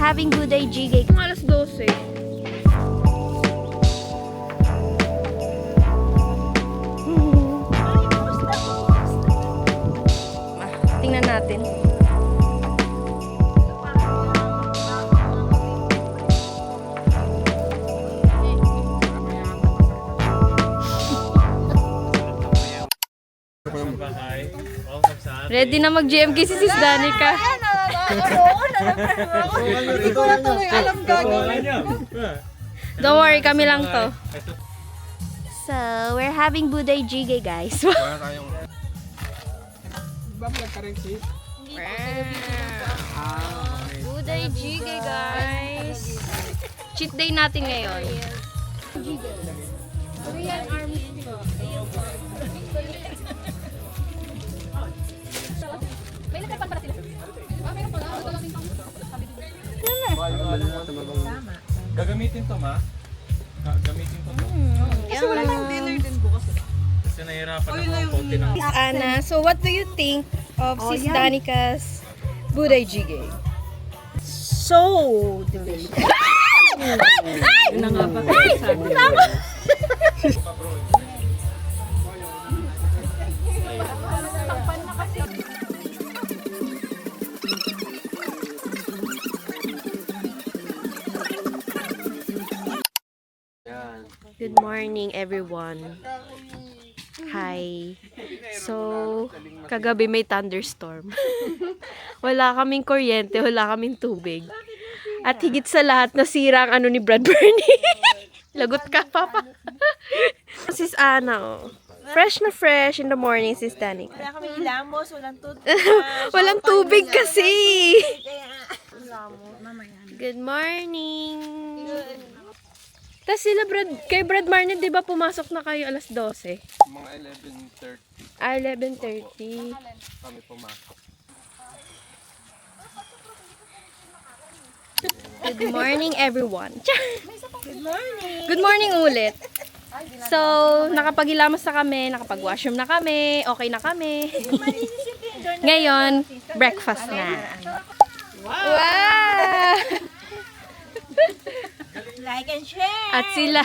having Buday Jjigae. Alas 12. Tingnan natin. Ready na mag-GMK si Sis Danica. Hindi ko na tuloy alam gagawin. Don't worry, kami lang to. So, we're having Buday Jjigae, guys. Wala tayong... Ba, nagka-rin Buday Jjigae, guys. Cheat day natin ngayon. Korean Army. May nagkapan para sila. Meron pala. Gagamitin to, ma? Gagamitin to. Kasi wala nang Dinner din bukas. Kasi nahihirapan ako konti ng... Anna, so what do you think of Sis Danica's Buday Jjigae? So delicious. Ay! Na nga ba? Tama! Good morning, everyone. Hi. So, kagabi may thunderstorm. Wala kaming kuryente, wala kaming tubig. At higit sa lahat, nasira ang ano ni Brad Bernie. Lagot ka, Papa. Sis Ana, oh. Fresh na fresh in the morning, Sis Danica. Wala kami ilamos, walang toothbrush. Walang tubig kasi. Kaya, mamaya. Good morning. Tapos sila, kay Brad Marnie, di ba pumasok na kayo alas 12? Mga 11:30 Ah, 11:30. kami pumasok. Good morning, everyone. Good morning. Good morning ulit. So, nakapag-ilamos na kami, nakapag-washroom na kami, okay na kami. Ngayon, breakfast na. Wow! Like and share. At sila.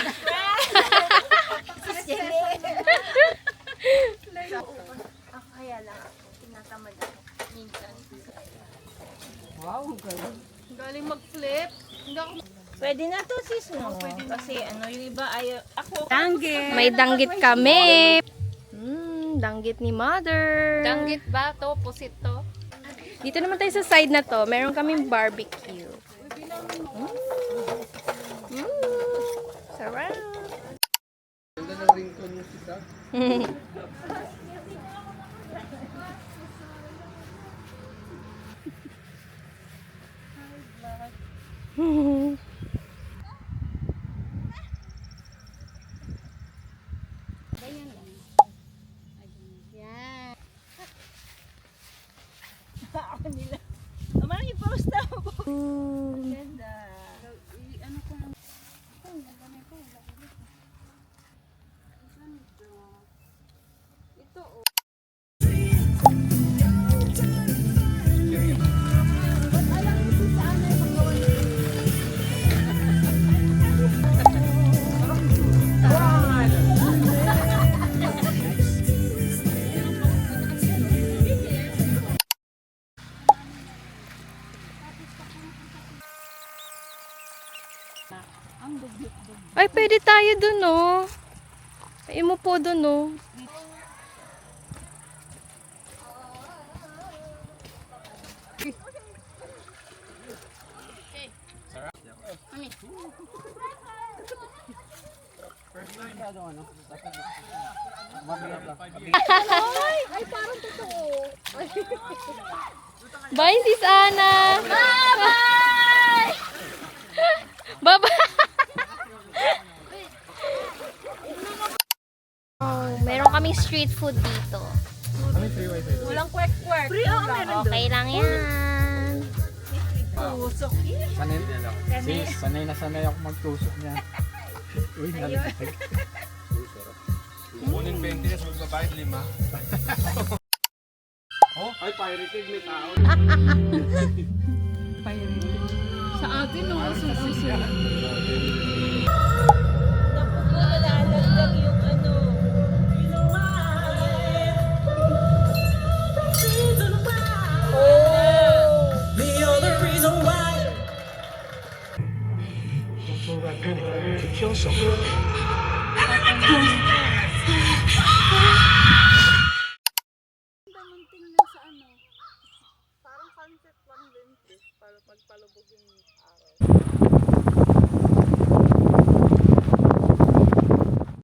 Ako kaya lang, tinatamad ako. Minsan. Galing mag-flip. Pwede na to sis, no? Pwede kasi ano, yung iba ayaw. Ako. May danggit kami. Danggit ni Mother. Danggit ba to? Pusit to? Dito naman tayo sa side na to. Meron kaming barbecue. Sarap. Ganda ng ringtone yung sisa. Ako nila. Aman, i-post na ako. Ganda. Ay, pwede tayo dun, no? Ay, mo po dun, no? Ay, parang totoo. Bye, Sis Ana! Bye-bye! Bye-bye! Oh, meron kaming street food dito. Walang quack-quack. Free ako meron doon. Okay lang yan. Tusok. Sanay na sanay ako magtusok niya. Uy, nalagay. Kunin 20 na, magbabayad 5. Oh, ay pirated, may tao. Saan? Grabe no, susunod. Naku po, nalalagdag yung ano. Parang concept lang din, para pagpalubog yung araw.